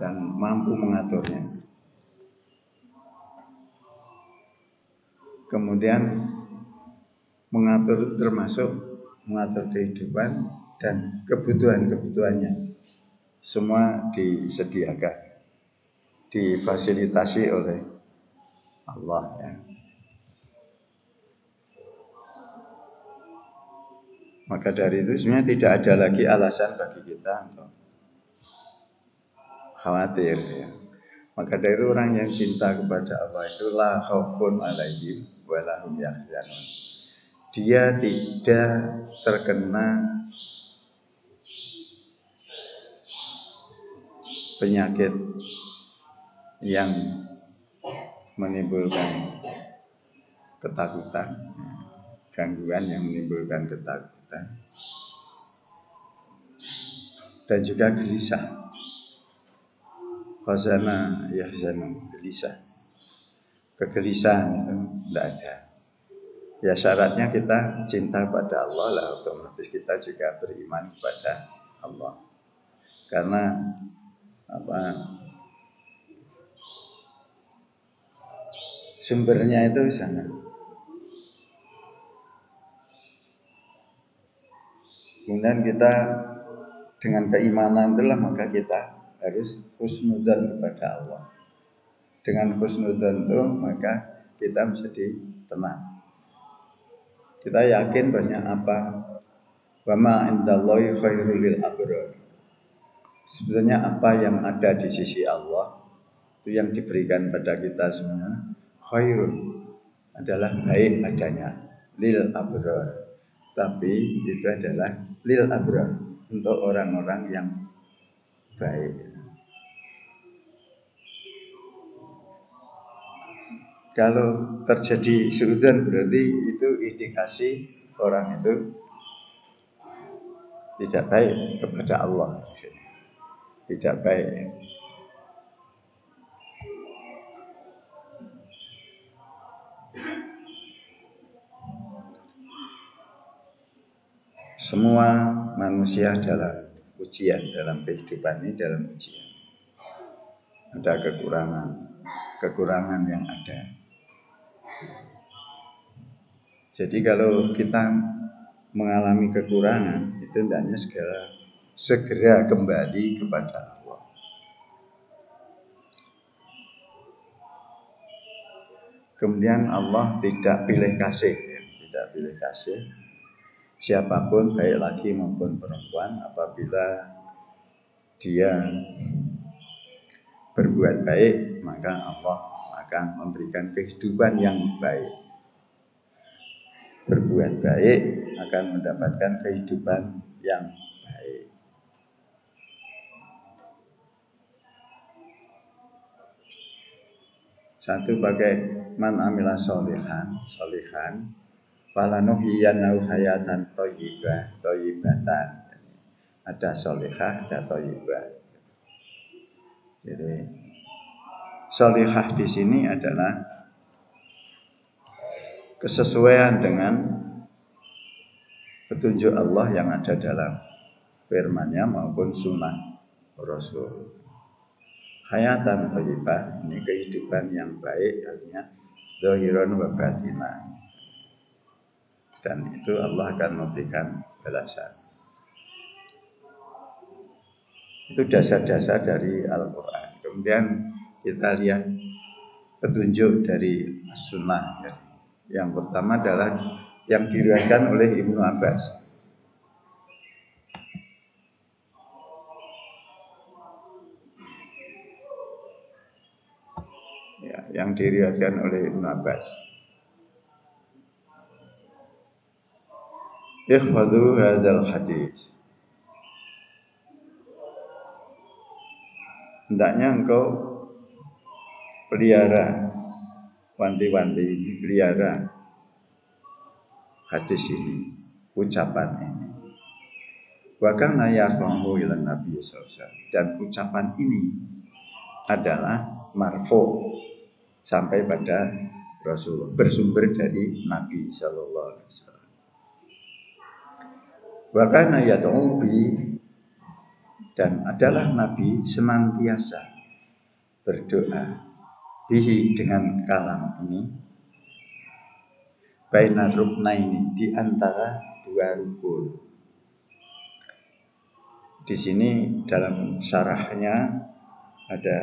dan mampu mengaturnya. Kemudian mengatur termasuk mengatur kehidupan dan kebutuhan-kebutuhannya. Semua disediakan, difasilitasi oleh Allah ya. Maka dari itu sebenarnya tidak ada lagi alasan bagi kita untuk khawatir ya. Maka dari itu orang yang cinta kepada Allah itu la khaufun alaihim wa lahum yahzanun. Dia tidak terkena penyakit yang menimbulkan ketakutan, gangguan yang menimbulkan ketakutan, dan juga gelisah. Khazana yahzanu, gelisah. Kegelisahan itu tidak ada. Ya syaratnya kita cinta pada Allah lah, otomatis kita juga beriman kepada Allah. Karena sumbernya itu sana. Kemudian kita dengan keimanan itulah maka kita harus husnudzan kepada Allah. Dengan husnudzan itu maka kita menjadi tenang. Kita yakin banyak apa? Wa ma indallahi khairul lil abrar. Sebenarnya apa yang ada di sisi Allah itu yang diberikan pada kita semua khairun adalah baik adanya lil abrar. Tapi itu adalah lil abrar untuk orang-orang yang baik. Kalau terjadi suudzon berarti itu indikasi orang itu tidak baik kepada Allah. Tidak baik. Semua manusia dalam ujian, dalam kehidupan ini dalam ujian. Ada kekurangan yang ada. Jadi kalau kita mengalami kekurangan, itu hendaknya segera kembali kepada Allah. Kemudian Allah tidak pilih kasih, tidak pilih kasih. Siapapun, baik laki maupun perempuan, apabila dia berbuat baik, maka Allah akan memberikan kehidupan yang baik. Berbuat baik akan mendapatkan kehidupan yang baik. Satu pakai man amila solihan, falanuhyiyannahu hayatan thayyibatan. Ada solihah, ada thayyibah. Jadi solihah di sini adalah kesesuaian dengan petunjuk Allah yang ada dalam firman-Nya maupun sunnah Rasul. Hayatan thayyibah, ini kehidupan yang baik, artinya zahiran wa batinan. Dan itu Allah akan memberikan balasan. Itu dasar-dasar dari Al-Quran. Kemudian kita lihat petunjuk dari sunnah. Yang pertama adalah yang diriwayatkan oleh Ibnu Abbas. Ya, yang diriwayatkan oleh Ibnu Abbas. Ikhfadu hadzal hadis. Hendaknya engkau pelihara, wanti-wanti pelihara hadis ini, ucapan ini. Bahkan ayatmu ila Nabi SAW. Dan ucapan ini adalah marfu sampai pada Rasulullah, bersumber dari Nabi SAW. Bahkan ayatmu dan adalah Nabi senantiasa berdoa bihi dengan kalam ini baina ruknaini, di antara dua rukun. Di sini dalam syarahnya ada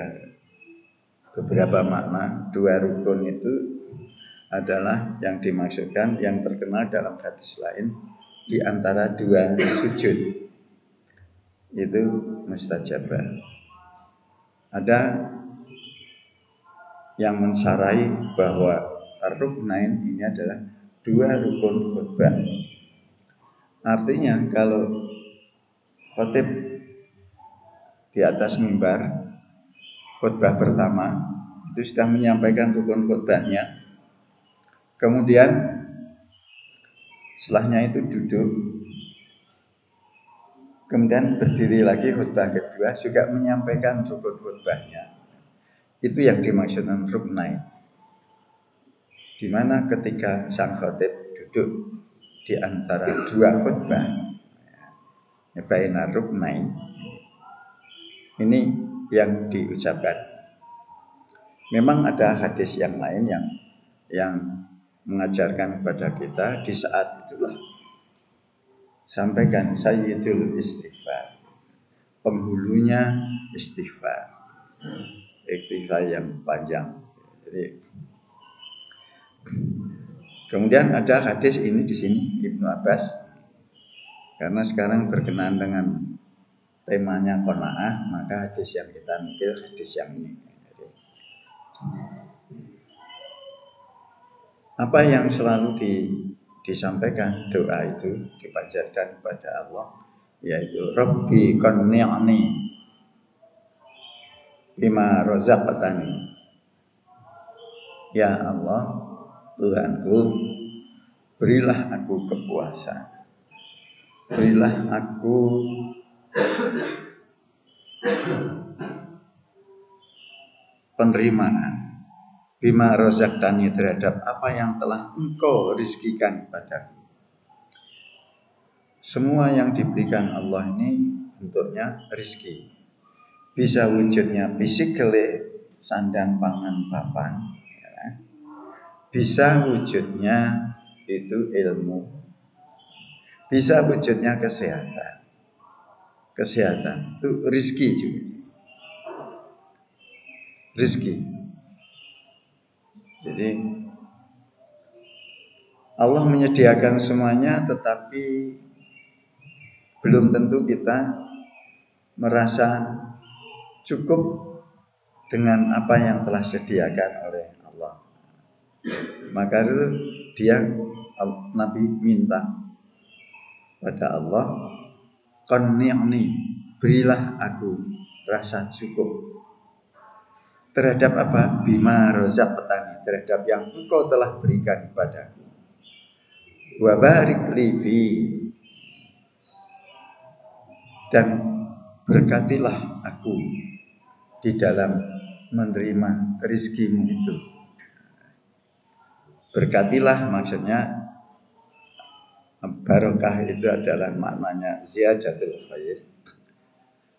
beberapa makna. Dua rukun itu adalah yang dimaksudkan, yang terkenal dalam hadis lain di antara dua sujud itu mustajabah. Ada yang mensarai bahwa ar-ruknain ini adalah dua rukun khutbah. Artinya kalau khotib di atas mimbar khutbah pertama itu sudah menyampaikan rukun khutbahnya, kemudian setelahnya itu duduk, kemudian berdiri lagi khutbah kedua juga menyampaikan rukun khutbahnya. Itu yang dimaksudkan ruknain. Di mana ketika sang khotib duduk di antara dua khutbah, baina ruknain, ini yang diucapkan. Memang ada hadis yang lain yang mengajarkan kepada kita di saat itulah sampaikan sayyidul istighfar, penghulunya istighfar, istighfar yang panjang. Jadi, kemudian ada hadis ini di sini Ibnu Abbas, karena sekarang berkenaan dengan temanya qanaah, maka hadis yang kita nukil hadis yang ini. Apa yang selalu disampaikan doa itu dipanjatkan kepada Allah, yaitu Rabbi qanni'ni bima razaqtani. Ya Allah, Tuhanku, berilah aku kepuasan, berilah aku penerimaan bima razaqtani, terhadap apa yang telah Engkau rizkikan padaku. Semua yang diberikan Allah ini bentuknya rizki. Bisa wujudnya physically, sandang pangan papan, ya. Bisa wujudnya itu ilmu, bisa wujudnya kesehatan. Kesehatan itu rizki juga, rizki. Jadi Allah menyediakan semuanya, tetapi belum tentu kita merasa cukup dengan apa yang telah disediakan oleh Allah. Maka itu Nabi minta pada Allah, qanni'ni, berilah aku rasa cukup terhadap apa? Bima razaqtani, terhadap yang Engkau telah berikan kepadaku. Wa barik li fi, dan berkatilah aku di dalam menerima rizkimu itu. Berkatilah maksudnya barokah itu adalah maknanya ziyadatul khair.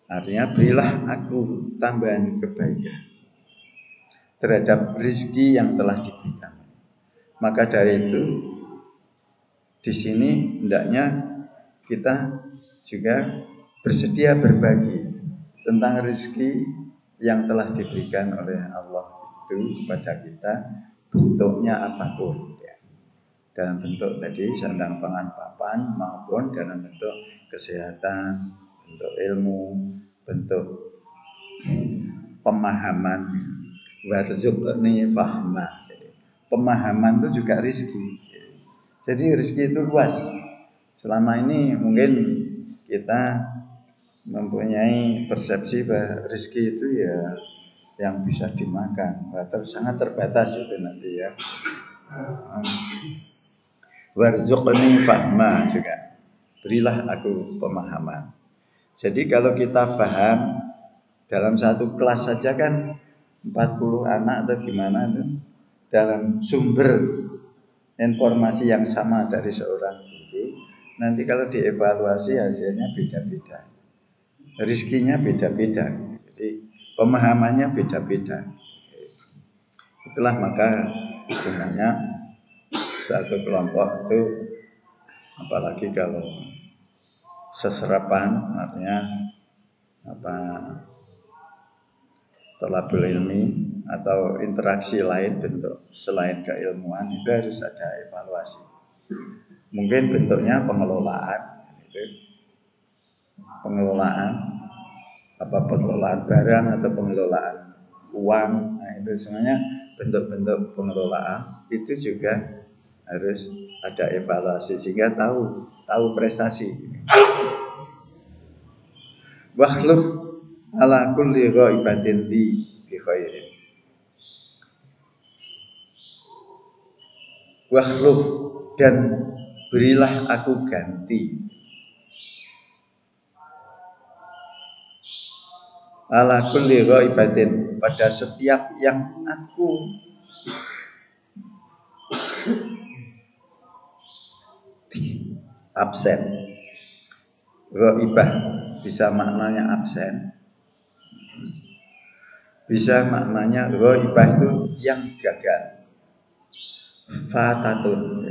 Artinya berilah aku tambahan kebaikan terhadap rizki yang telah diberikan. Maka dari itu di sini hendaknya kita juga bersedia berbagi tentang rizki yang telah diberikan oleh Allah itu kepada kita, bentuknya apapun, ya. Dalam bentuk tadi sandang pangan papan, maupun dalam bentuk kesehatan, bentuk ilmu, bentuk pemahaman. Warzuqni fahma. Pemahaman itu juga rizki. Jadi rizki itu luas. Selama ini mungkin kita mempunyai persepsi bahwa rizki itu ya yang bisa dimakan, atau sangat terbatas itu nanti, ya. Warzuqni fahma juga, berilah aku pemahaman. Jadi kalau kita paham dalam satu kelas saja kan 40 anak atau gimana itu, dalam sumber informasi yang sama dari seorang guru, nanti kalau dievaluasi hasilnya beda-beda, rizkinya beda-beda, jadi pemahamannya beda-beda. Itulah maka sebenarnya satu kelompok itu, apalagi kalau seserapan, artinya thalabul ilmi atau interaksi lain bentuk selain keilmuan, itu harus ada evaluasi. Mungkin bentuknya pengelolaan, gitu. Pengelolaan barang atau pengelolaan uang. Nah, itu semuanya bentuk-bentuk pengelolaan itu juga harus ada evaluasi sehingga tahu prestasi. Wakhluf ala kulli ghaibatin li bi khairin. Wakhluf, dan berilah aku ganti ala kulli ghaibatin, pada setiap yang aku absen. Ghaibah bisa maknanya absen, bisa maknanya ghaibah itu yang gagal. Fatatun.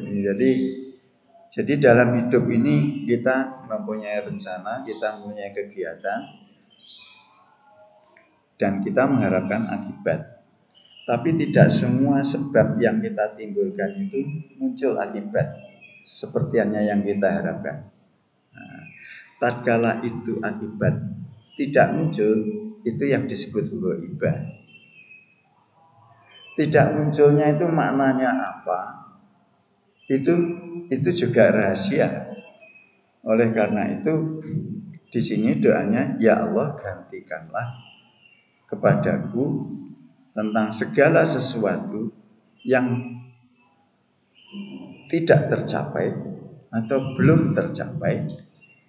Jadi dalam hidup ini kita mempunyai rencana, kita mempunyai kegiatan, dan kita mengharapkan akibat. Tapi tidak semua sebab yang kita timbulkan itu muncul akibat sepertinya yang kita harapkan. Nah, tatkala itu akibat tidak muncul, itu yang disebut ghaibah. Tidak munculnya itu maknanya apa? Itu juga rahasia. Oleh karena itu di sini doanya, ya Allah gantikanlah kepadaku tentang segala sesuatu yang tidak tercapai atau belum tercapai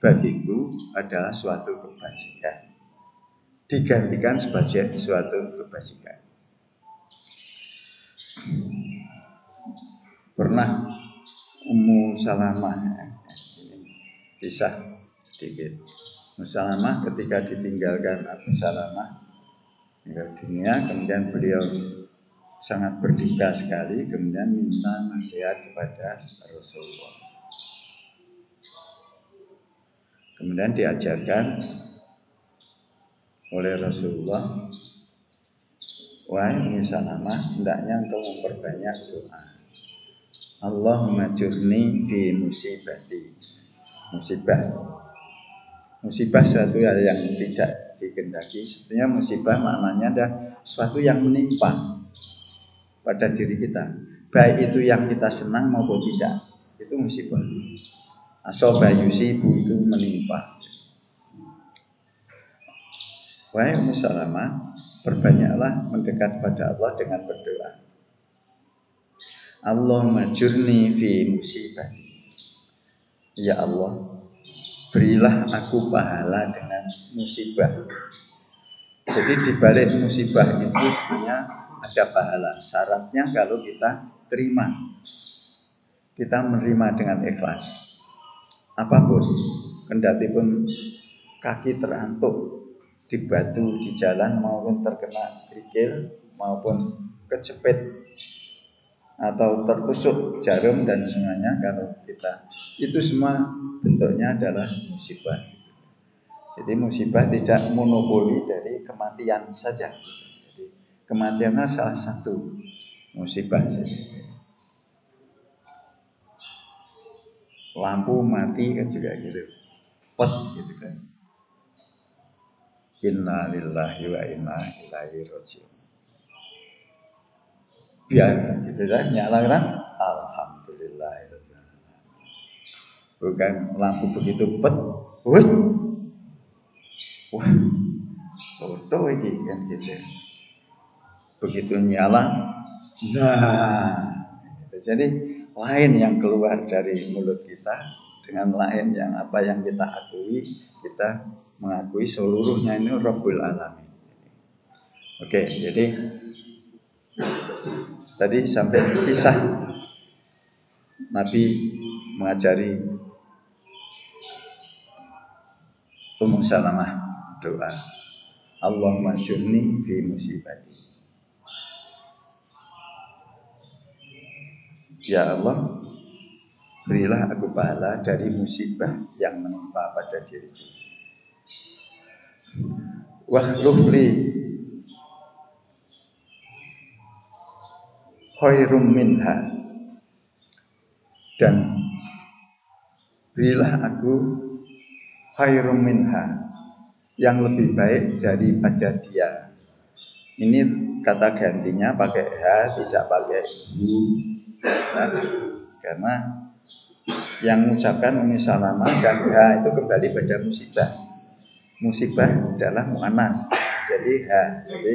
bagiku adalah suatu kebajikan. Digantikan sebagai suatu kebajikan. Pernah Ummu Salamah, kisah sedikit. Ummu Salamah ketika ditinggalkan Abu Salamah meninggal dunia, kemudian beliau sangat berduka sekali, kemudian minta nasihat kepada Rasulullah. Kemudian diajarkan oleh Rasulullah, wahai Ummu Salamah, hendaknya engkau memperbanyak doa. Allahumma jurni fi musibati. Musibah suatu hal yang tidak dikehendaki. Sebenarnya musibah maknanya adalah suatu yang menimpa pada diri kita, baik itu yang kita senang maupun tidak, itu musibah. Asoba yusibu, itu menimpa. Wahai Ummu Salamah, perbanyaklah mendekat pada Allah dengan berdoa. Allahumma jurni fi musibati. Ya Allah, berilah aku pahala dengan musibah. Jadi di balik musibah itu sebenarnya ada pahala. Syaratnya kalau kita terima, kita menerima dengan ikhlas. Apapun, kendati pun kaki terantuk di batu di jalan, maupun terkena kerikil, maupun kejepit atau tertusuk jarum dan semuanya, kalau kita itu semua bentuknya adalah musibah. Jadi musibah tidak monopoli dari kematian saja. Jadi kematiannya salah satu musibah. Lampu mati kan juga gitu, pot gitu kan. Inna lillahi wa inna ilaihi raji'un. Biar gitu kan, nyala kan? Alhamdulillah. Bukan lampu begitu pet, wah, soto ini kan gitu. Begitu nyala, nah, gitu. Jadi lain yang keluar dari mulut kita dengan lain yang apa yang kita akui, kita mengakui seluruhnya ini Rabbul Alamin. Oke, jadi tadi sampai kisah Nabi mengajari Ummu Salamah doa, Allahumma jurni fi musibati. Ya Allah, berilah aku pahala dari musibah yang menimpa pada diriku. Wakhlufli khairum minha, dan berilah aku khairum minha, yang lebih baik daripada dia. Ini kata gantinya pakai ha, tidak pakai hu. Nah, karena yang mengucapkan Ummi Salamah dan ha itu kembali pada musibah. Musibah adalah mu'annas. Jadi ha, jadi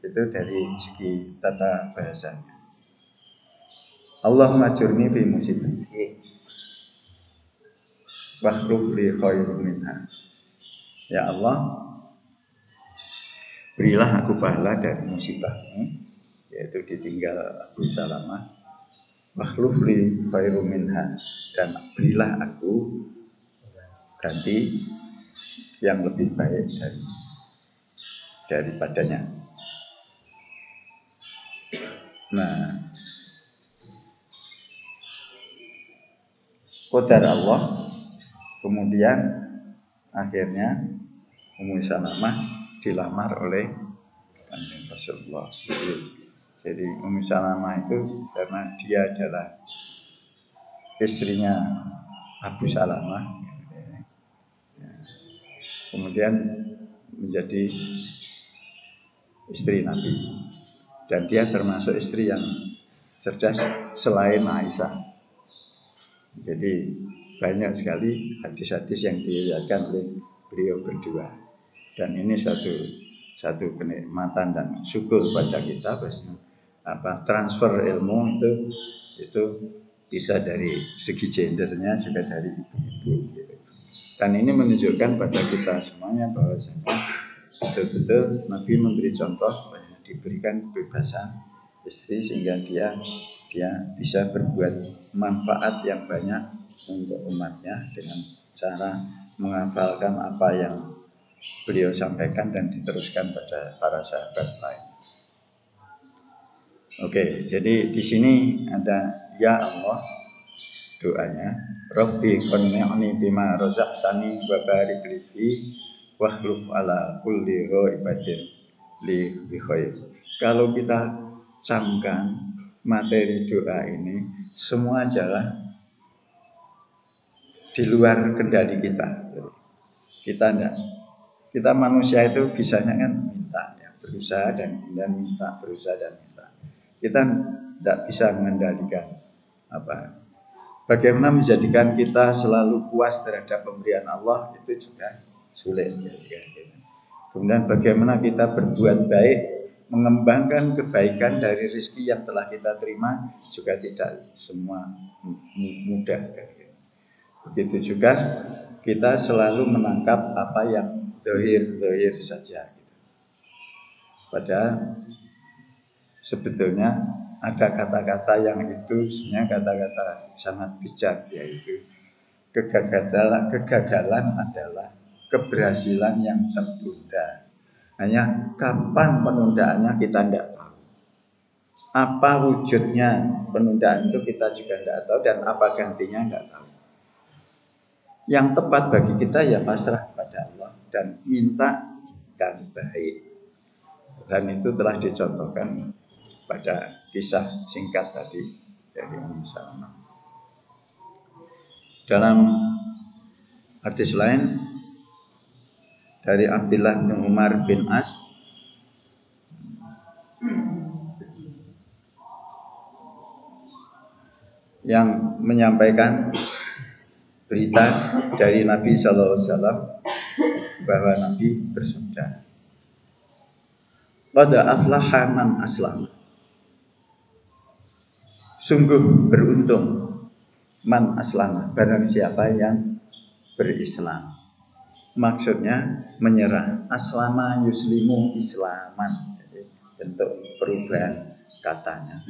itu dari segi tata bahasanya. Allahumma ajurni fi musibati wakhluf li khairum minha. Ya Allah, berilah aku pahala dari musibahmu, yaitu ditinggal Abu Salamah. Wakhluf li khairum minha, dan berilah aku ganti yang lebih baik daripadanya. Nah, qadar Allah, kemudian akhirnya Ummu Salamah dilamar oleh Kanjeng Rasulullah. Jadi Ummu Salamah itu karena dia adalah istrinya Abu Salamah, kemudian menjadi istri Nabi, dan dia termasuk istri yang cerdas selain Aisyah. Jadi banyak sekali hadis-hadis yang diriwayatkan oleh beliau berdua, dan ini satu kenikmatan dan syukur pada kita bahwa transfer ilmu itu bisa dari segi gendernya juga dari ibu-ibu gitu. Dan ini menunjukkan pada kita semuanya bahwasanya betul-betul Nabi memberi contoh, diberikan kebebasan istri sehingga dia bisa berbuat manfaat yang banyak untuk umatnya dengan cara menghafalkan apa yang beliau sampaikan dan diteruskan pada para sahabat lain. Oke, jadi di sini ada ya Allah, doanya Rabbi qanni'ni bima razaqtani wa barik li fi wahluf ala kulli ghaibatin li bi khair. Kalau kita camkan materi doa ini, semua adalah di luar kendali kita. Kita enggak. Kita manusia itu bisanya kan minta, ya, berusaha dan minta, berusaha dan minta. Kita tidak bisa mengendalikan apa. Bagaimana menjadikan kita selalu puas terhadap pemberian Allah itu juga sulit. Kemudian bagaimana kita berbuat baik, mengembangkan kebaikan dari rezeki yang telah kita terima juga tidak semua mudah. Begitu juga kita selalu menangkap apa yang dohir saja. Padahal sebetulnya ada kata-kata yang itu sebenarnya kata-kata sangat bijak, yaitu kegagalan adalah keberhasilan yang tertunda. Hanya kapan penundaannya kita tidak tahu. Apa wujudnya penundaan itu kita juga tidak tahu, dan apa gantinya tidak tahu. Yang tepat bagi kita ya pasrah pada Allah dan minta yang baik. Dan itu telah dicontohkan pada kisah singkat tadi dari Ummu Salamah. Dalam hadis lain dari Abdullah bin Umar bin As, yang menyampaikan berita dari Nabi Sallallahu Alaihi Wasallam bahwa Nabi bersabda, "Qad aflaha man aslam." Sungguh beruntung man aslama, barang siapa yang berislam. Maksudnya menyerah. Aslama yuslimu islaman. Jadi bentuk perubahan katanya.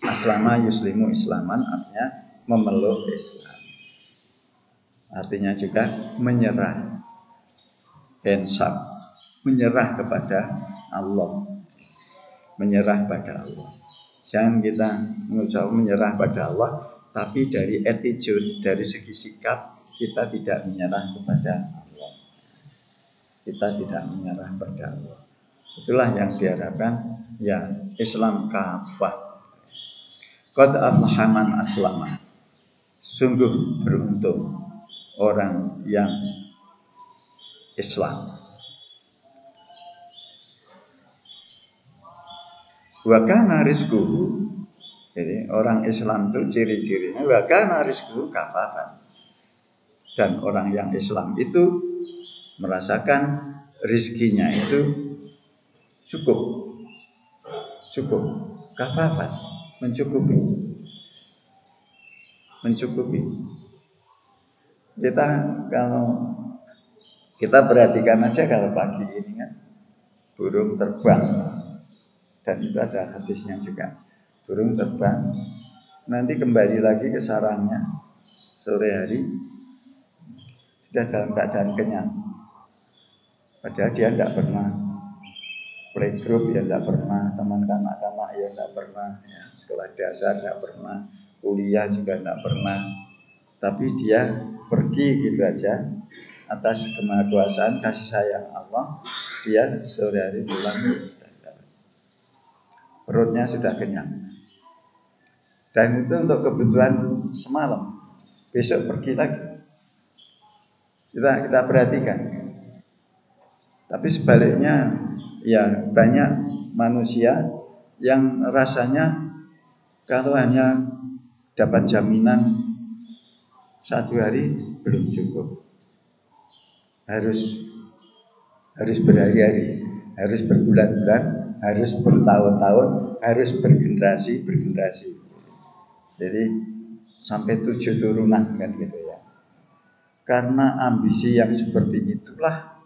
Aslama yuslimu islaman artinya memeluk Islam. Artinya juga menyerah. Ensam, menyerah kepada Allah. Menyerah pada Allah. Jangan kita mengucap menyerah pada Allah, tapi dari attitude, dari segi sikap kita tidak menyerah kepada Allah. Kita tidak menyerah pada Allah. Itulah yang diharapkan ya Islam kafah. Qad aflaha man aslama. Sungguh beruntung orang yang Islam. Wa kana rizquhu, jadi orang Islam itu ciri-cirinya wa kana rizquhu kafafan. Dan orang yang Islam itu merasakan rizkinya itu cukup, kafafan, mencukupi. Kita kalau kita perhatikan aja kalau pagi ini kan burung terbang, dan itu ada hadisnya juga, burung terbang nanti kembali lagi ke sarangnya sore hari sudah dalam keadaan kenyang, padahal dia tidak pernah playgroup, ya tidak pernah teman kanak-kanak, ya tidak pernah ya, sekolah dasar tidak pernah, kuliah juga tidak pernah, tapi dia pergi gitu aja atas kemahakuasaan kasih sayang Allah, dia sore hari pulang perutnya sudah kenyang, dan itu untuk kebutuhan semalam, besok pergi lagi. Kita perhatikan. Tapi sebaliknya ya banyak manusia yang rasanya kalau hanya dapat jaminan satu hari belum cukup, harus berhari-hari, harus berbulan-bulan, harus bertahun-tahun, harus bergenerasi. Jadi sampai 7 turunan kan gitu ya. Karena ambisi yang seperti itulah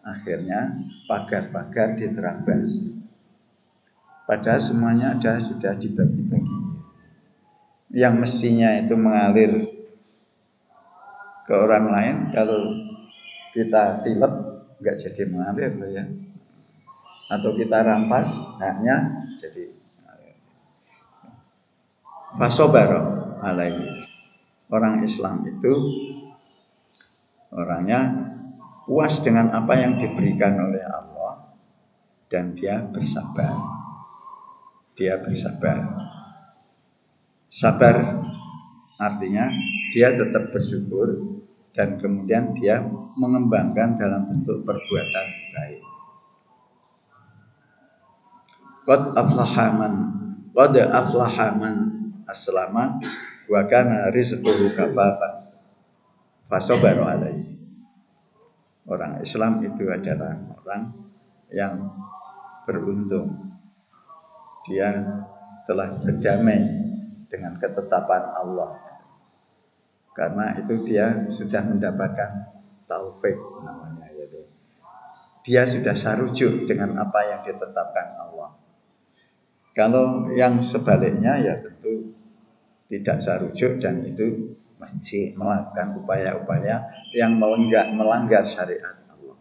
akhirnya pagar-pagar diterabas. Padahal semuanya sudah dibagi-bagi. Yang mestinya itu mengalir ke orang lain, kalau kita tilep nggak jadi mengalir loh ya. Atau kita rampas haknya jadi mengalir. Fasobaro alaihi. Orang Islam itu orangnya puas dengan apa yang diberikan oleh Allah dan dia bersabar. Sabar artinya dia tetap bersyukur dan kemudian dia mengembangkan dalam bentuk perbuatan baik. Qad aflaha man aslama wa kana rizquhu kafafan fasabaru alaihi. Orang Islam itu adalah orang yang beruntung. Dia telah berdamai dengan ketetapan Allah. Karena itu dia sudah mendapatkan taufik namanya, yaitu dia sudah sarujuk dengan apa yang ditetapkan Allah. Kalau yang sebaliknya ya tentu tidak sarujuk dan itu masih melakukan upaya-upaya yang melanggar syariat Allah.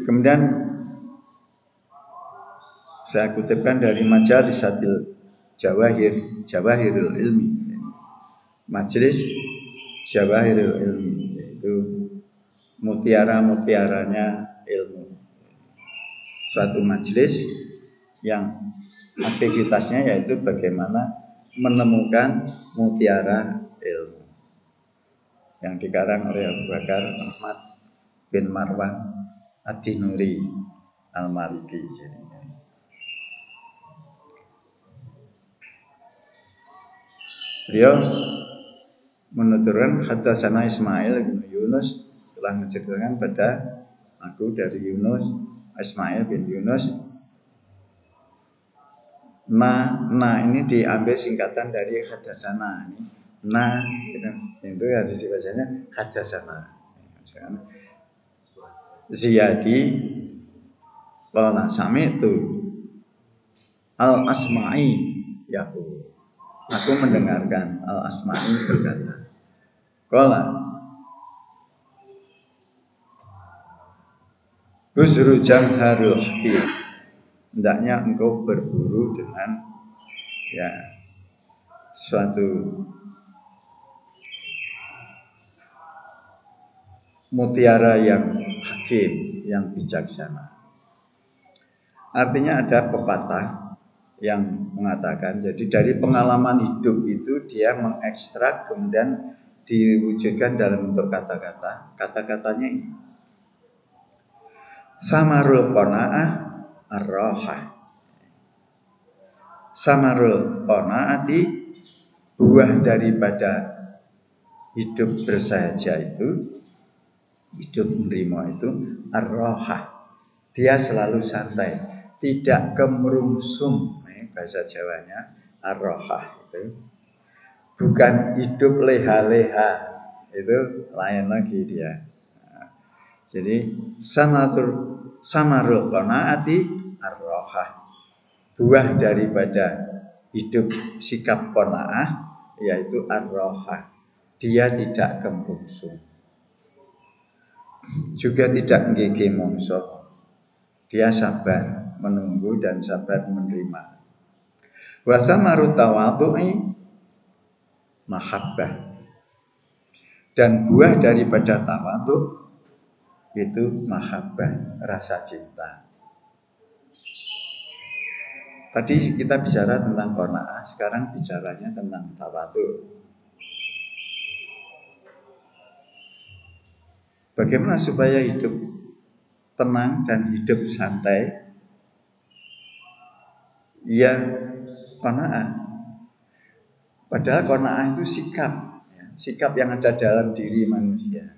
Kemudian saya kutipkan dari Majalisatil Jawahirul Ilmi, Majelis Jawahirul Ilmi, yaitu mutiara-mutiaranya ilmu. Suatu majelis yang aktivitasnya yaitu bagaimana menemukan mutiara ilmu, yang dikarang oleh Abu Bakar Ahmad bin Marwan Ad-Dinuri Al-Maliki. Beliau menuturkan haddatsana Ismail bin Yunus, telah menceritakan pada aku dari Yunus, Ismail bin Yunus. Nah ini diambil singkatan dari haddatsana. Nah itu harus dibacanya haddatsana. Ziyadi qala sami'tu al-Asma'i yaqul. Aku mendengarkan Al-Asma'i berkata, qala Busru jamharul hakim, hendaknya engkau berburu dengan ya suatu mutiara yang hakim, yang bijaksana. Artinya ada pepatah yang mengatakan, jadi dari pengalaman hidup itu dia mengekstrak kemudian diwujudkan dalam bentuk kata-kata. Kata-katanya ini samarul qanaah ar-rahah. Samarul qanaati, buah daripada hidup bersahaja itu, hidup menerima itu ar-rahah. Dia selalu santai, tidak kemerungsung. Bahasa Jawanya ar-rahah itu bukan hidup leha-leha, itu lain lagi dia. Jadi samarul qanaati ar-rahah, buah daripada hidup sikap qanaah yaitu ar-rahah, dia tidak kemerungsung, juga tidak nggege mongso, dia sabar menunggu dan sabar menerima. Wa samaru tawadhu'i mahabbah, dan buah daripada tawadhu itu mahabbah, rasa cinta. Tadi kita bicara tentang qanaah, sekarang bicaranya tentang tawadhu. Bagaimana supaya hidup tenang dan hidup santai? Ya, qanaah. Padahal qanaah itu sikap, sikap yang ada dalam diri manusia.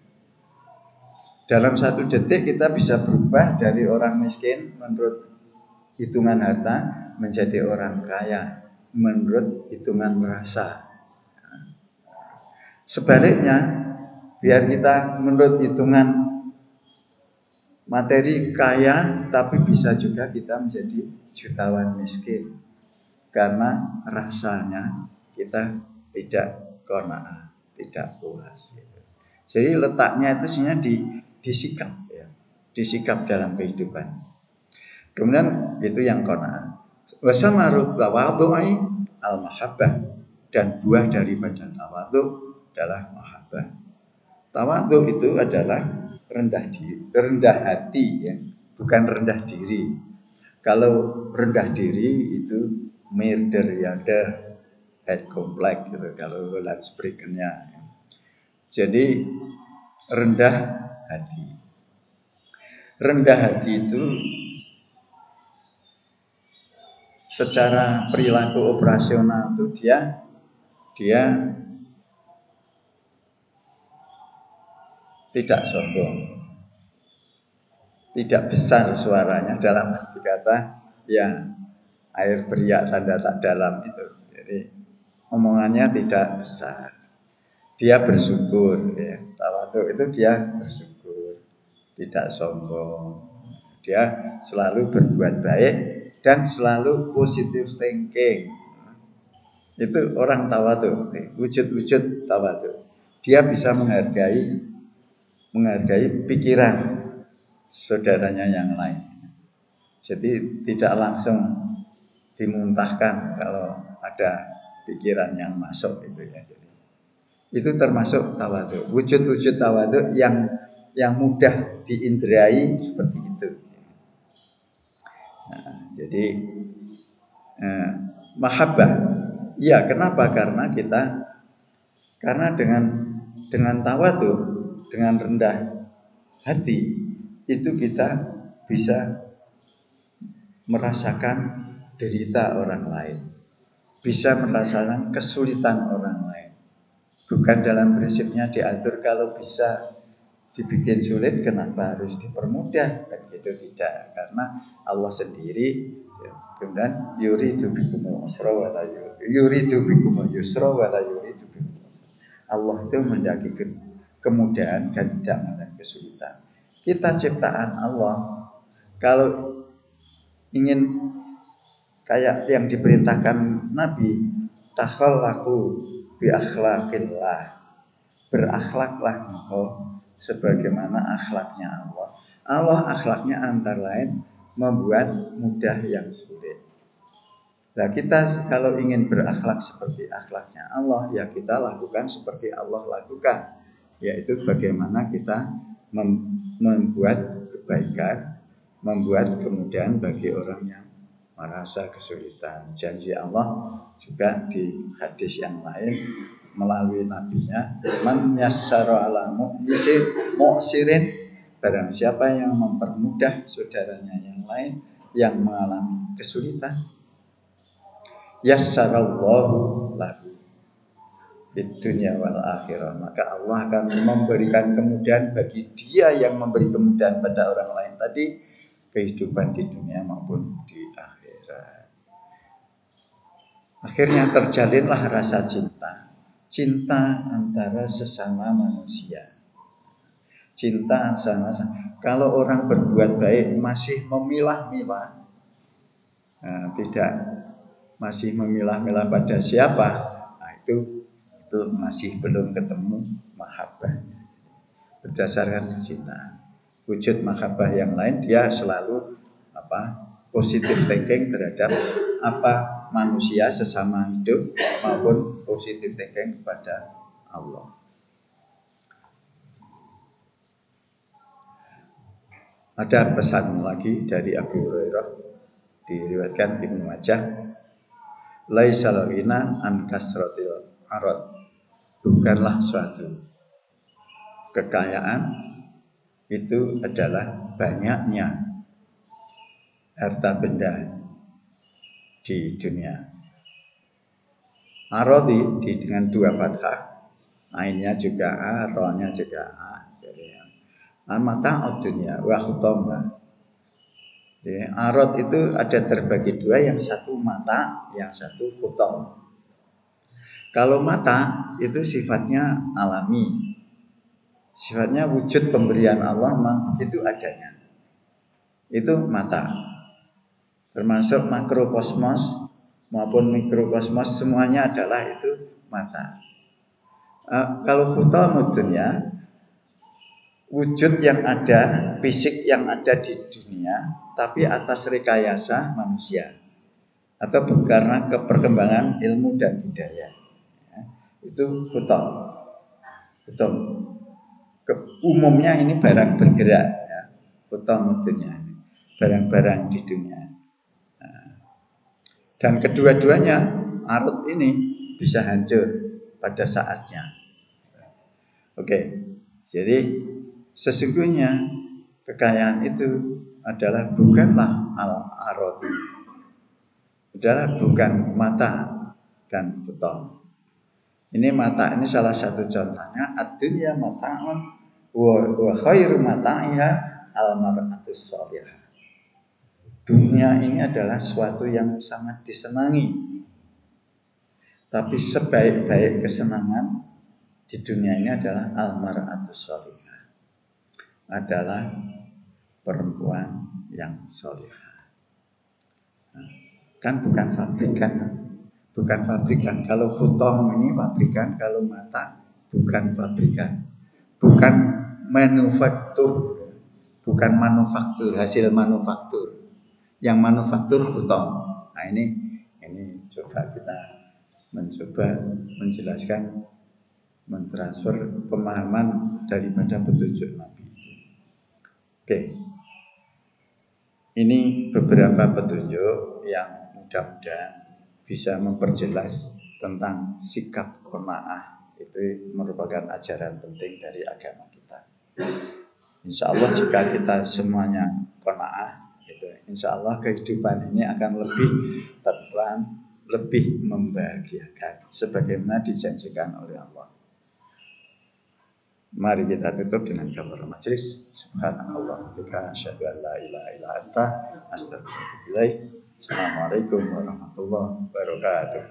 Dalam satu detik kita bisa berubah dari orang miskin menurut hitungan harta menjadi orang kaya menurut hitungan rasa. Sebaliknya, biar kita menurut hitungan materi kaya, tapi bisa juga kita menjadi jutawan miskin karena rasanya kita tidak qanaah, tidak puas. Jadi letaknya itu sebenarnya di sikap, ya, di sikap dalam kehidupan. Kemudian itu yang qanaah. Wa samarut tawadhu'i al-mahabbah, dan buah daripada tawadhu adalah mahabbah. Tawadhu itu adalah rendah hati, ya, bukan rendah diri. Kalau rendah diri itu mirderiade, head complex gitu kalau loudspeakernya. Jadi rendah hati. Rendah hati itu secara perilaku operasional itu dia tidak sombong, tidak besar suaranya, dalam arti kata yang air beriak tanda tak dalam itu. Jadi omongannya tidak besar. Dia bersyukur, ya. Tawadhu itu dia bersyukur, tidak sombong. Dia selalu berbuat baik dan selalu positive thinking. Itu orang tawadhu, wujud-wujud tawadhu. Dia bisa menghargai pikiran saudaranya yang lain. Jadi tidak langsung dimuntahkan kalau ada pikiran yang masuk itu, ya. Itu termasuk tawadhu. Wujud-wujud tawadhu yang mudah diindrai seperti itu. Nah, jadi mahabbah. Ya, kenapa? Karena dengan tawadhu, dengan rendah hati, itu kita bisa merasakan derita orang lain, bisa merasakan kesulitan orang lain. Bukan dalam prinsipnya diatur kalau bisa dibikin sulit kenapa harus dipermudah, kan gitu, tidak. Karena Allah sendiri, ya, kemudian yuridu bikumul usra wa la yuridu bikumul yusra wa la yuridu bikumul usra. Allah itu mendaki kemudahan dan tidak mendaki kesulitan. Kita ciptaan Allah, kalau ingin kayak yang diperintahkan Nabi, takhallaku bi akhlaqillah, berakhlaklah engkau sebagaimana akhlaknya Allah. Allah akhlaknya antara lain membuat mudah yang sulit. Nah, kita kalau ingin berakhlak seperti akhlaknya Allah, ya kita lakukan seperti Allah lakukan, yaitu bagaimana kita membuat kebaikan, membuat kemudahan bagi orang yang merasa kesulitan. Janji Allah juga di hadis yang lain melalui nabinya, man yassara ala mu'sirin, barang siapa yang mempermudah saudaranya yang lain yang mengalami kesulitan, yassarallahu lahu di dunia wal akhirah, maka Allah akan memberikan kemudahan bagi dia yang memberi kemudahan pada orang lain tadi, kehidupan di dunia maupun di akhirat. Akhirnya terjalinlah rasa cinta antara sesama manusia. Cinta sama-sama. Kalau orang berbuat baik masih memilah-milah, tidak masih memilah-milah pada siapa, nah itu masih belum ketemu mahabbahnya. Berdasarkan kecintaan, wujud mahabbah yang lain dia selalu positive thinking terhadap manusia sesama hidup maupun positive thinking kepada Allah. Ada pesan lagi dari Abu Hurairah, diriwayatkan Ibnu Majah, laisal ghina an kasratil arad, bukanlah suatu kekayaan itu adalah banyaknya harta benda di dunia. Aradi dengan dua fathah, ainnya juga a, ro-nya juga a. Mata dunia wa khutama. Arad itu ada terbagi dua, yang satu mata, yang satu khutam. Kalau mata itu sifatnya alami, sifatnya wujud pemberian Allah memang begitu adanya. Itu mata. Termasuk makrokosmos maupun mikrokosmos, semuanya adalah itu mata. Kalau khutamud dunya, wujud yang ada, fisik yang ada di dunia, tapi atas rekayasa manusia atau karena perkembangan ilmu dan budaya, itu khutam. Umumnya ini barang bergerak, khutam dunia, barang-barang di dunia. Dan kedua-duanya arut ini bisa hancur pada saatnya. Oke, jadi sesungguhnya kekayaan itu bukanlah al-aradi, adalah bukan mata dan khutam. Ini mata, ini salah satu contohnya. Ad-dunya mata'un wa khairu mata'iha al-mar'atus shalihah. Dunia ini adalah suatu yang sangat disenangi, tapi sebaik-baik kesenangan di dunia ini adalah al-mar'atus shalihah, adalah perempuan yang shalihah. Kan bukan fabrikan. Kalau khutam ini fabrikan, kalau mata bukan fabrikan, bukan manufaktur, hasil manufaktur. Yang manufaktur khutam. Nah ini coba kita mencoba menjelaskan, mentransfer pemahaman daripada petunjuk Nabi. Oke. Ini beberapa petunjuk yang mudah-mudahan bisa memperjelas tentang sikap qanaah. Itu merupakan ajaran penting dari agama kita. Insya Allah jika kita semuanya qanaah, insya Allah kehidupan ini akan lebih tenang, lebih membahagiakan, sebagaimana dijanjikan oleh Allah. Mari kita tutup dengan kabar majelis. Subhanallah, bika asyhadu an la ilaha illa anta, astaghfiruka. Assalamualaikum warahmatullahi wabarakatuh.